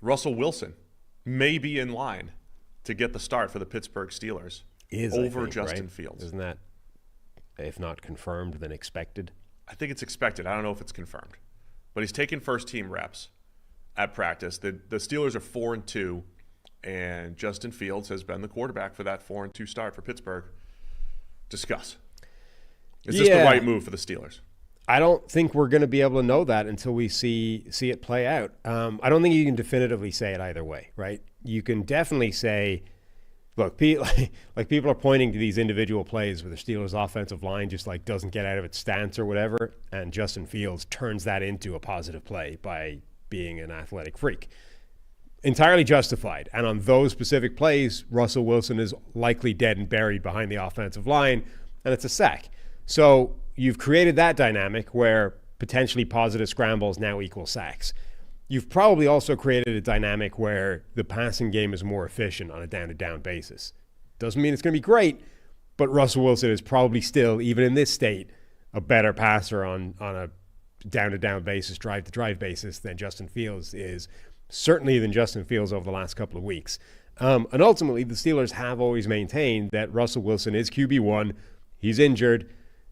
Russell Wilson may be in line to get the start for the Pittsburgh Steelers over Justin Fields. Isn't that, if not confirmed, then expected? I think it's expected. I don't know if it's confirmed. But he's taking first-team reps at practice. The Steelers are 4-2, and Justin Fields has been the quarterback for that 4-2 start for Pittsburgh. Discuss. Is this the right move for the Steelers? I don't think we're going to be able to know that until we see it play out. I don't think you can definitively say it either way, right? You can definitely say, look, people are pointing to these individual plays where the Steelers' offensive line just like doesn't get out of its stance or whatever, and Justin Fields turns that into a positive play by being an athletic freak. Entirely justified. And on those specific plays, Russell Wilson is likely dead and buried behind the offensive line, and it's a sack. So you've created that dynamic where potentially positive scrambles now equal sacks. You've probably also created a dynamic where the passing game is more efficient on a down-to-down basis. Doesn't mean it's going to be great, but Russell Wilson is probably still, even in this state, a better passer on a down-to-down basis, drive-to-drive basis than Justin Fields is, certainly than Justin Fields over the last couple of weeks. And ultimately, the Steelers have always maintained that Russell Wilson is QB1. He's injured.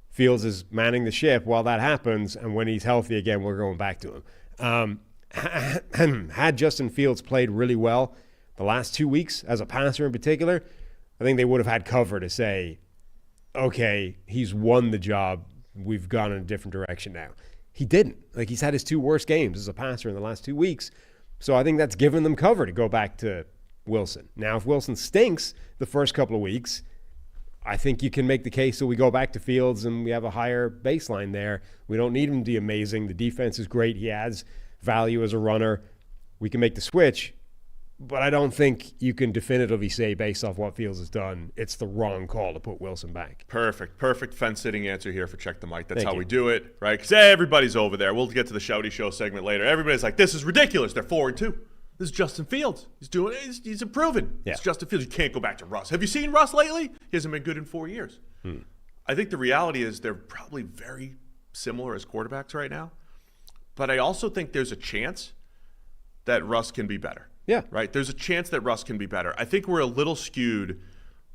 Fields is manning the ship while that happens, and when he's healthy again, we're going back to him. Had Justin Fields played really well the last 2 weeks, as a passer in particular, I think they would have had cover to say, okay, he's won the job. We've gone in a different direction now. He didn't. Like, he's had his 2 worst games as a passer in the last 2 weeks. So I think that's given them cover to go back to Wilson. Now, if Wilson stinks the first couple of weeks, I think you can make the case that we go back to Fields and we have a higher baseline there. We don't need him to be amazing. The defense is great. He adds value as a runner. We can make the switch. But I don't think you can definitively say, based off what Fields has done, it's the wrong call to put Wilson back. Perfect fence-sitting answer here for Check the Mic. That's how we do it, right? Because everybody's over there. We'll get to the Shouty Show segment later. Everybody's like, this is ridiculous. They're 4-2. This is Justin Fields. He's improving. Yeah. It's Justin Fields. You can't go back to Russ. Have you seen Russ lately? He hasn't been good in 4 years. I think the reality is they're probably very similar as quarterbacks right now. But I also think there's a chance that Russ can be better. Yeah. Right? There's a chance that Russ can be better. I think we're a little skewed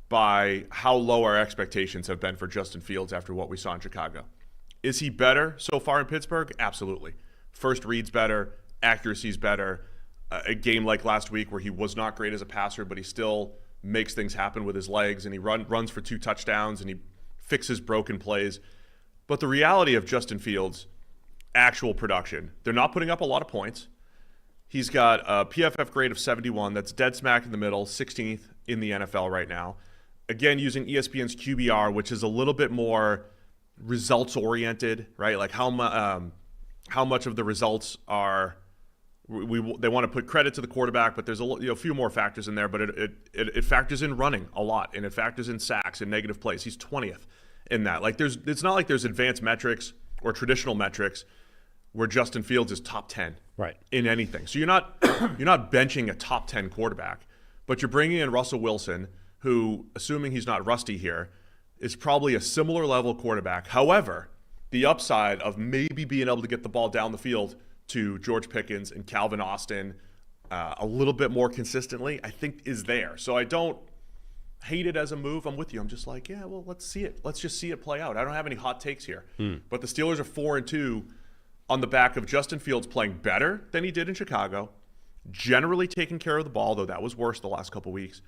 by how low our expectations have been for Justin Fields after what we saw in Chicago. Is he better so far in Pittsburgh? Absolutely. First read's better. Accuracy's better. A game like last week where he was not great as a passer, but he still makes things happen with his legs, and he runs for 2 touchdowns, and he fixes broken plays. But the reality of Justin Fields' actual production, they're not putting up a lot of points. He's got a PFF grade of 71. That's dead smack in the middle, 16th in the NFL right now. Again, using ESPN's QBR, which is a little bit more results-oriented, right? Like how much of the results are they want to put credit to the quarterback, but there's a few more factors in there. But it factors in running a lot, and it factors in sacks and negative plays. He's 20th in that. Like it's not like there's advanced metrics or traditional metrics where Justin Fields is top 10 in anything. So you're not benching a top 10 quarterback, but you're bringing in Russell Wilson, who, assuming he's not rusty here, is probably a similar level quarterback. However, the upside of maybe being able to get the ball down the field to George Pickens and Calvin Austin a little bit more consistently, I think is there. So I don't hate it as a move. I'm with you. I'm just like, yeah, well, let's see it. Let's just see it play out. I don't have any hot takes here. But the Steelers are 4-2 on the back of Justin Fields playing better than he did in Chicago, generally taking care of the ball, though that was worse the last couple weeks,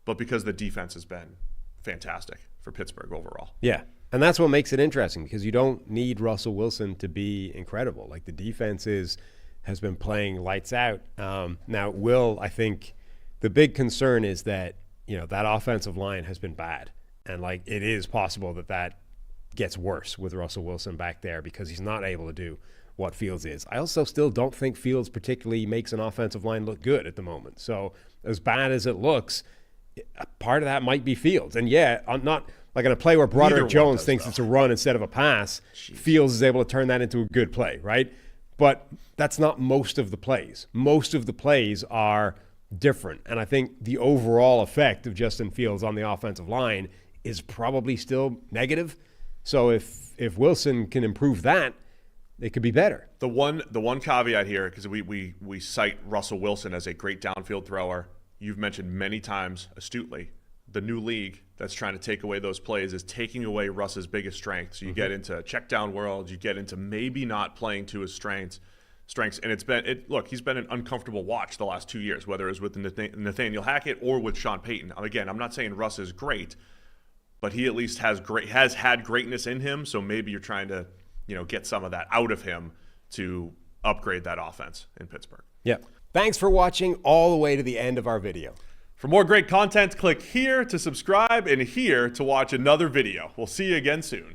but because the defense has been fantastic for Pittsburgh overall. Yeah, and that's what makes it interesting, because you don't need Russell Wilson to be incredible. Like, the defense has been playing lights out. Now, I think the big concern is that, that offensive line has been bad, and like it is possible that gets worse with Russell Wilson back there because he's not able to do what Fields is. I also still don't think Fields particularly makes an offensive line look good at the moment. So as bad as it looks, part of that might be Fields. And yeah, I'm not like in a play where Broderick Jones thinks it's a run instead of a pass, Fields is able to turn that into a good play, right? But that's not most of the plays. Most of the plays are different. And I think the overall effect of Justin Fields on the offensive line is probably still negative. So if Wilson can improve that, it could be better. The one caveat here, because we cite Russell Wilson as a great downfield thrower. You've mentioned many times astutely the new league that's trying to take away those plays is taking away Russ's biggest strength. So you get into check down world, you get into maybe not playing to his strengths, and he's been an uncomfortable watch the last 2 years, whether it was with Nathaniel Hackett or with Sean Payton. Again, I'm not saying Russ is great, but he at least has had greatness in him. So maybe you're trying to, get some of that out of him to upgrade that offense in Pittsburgh. Yeah. Thanks for watching all the way to the end of our video. For more great content, click here to subscribe and here to watch another video. We'll see you again soon.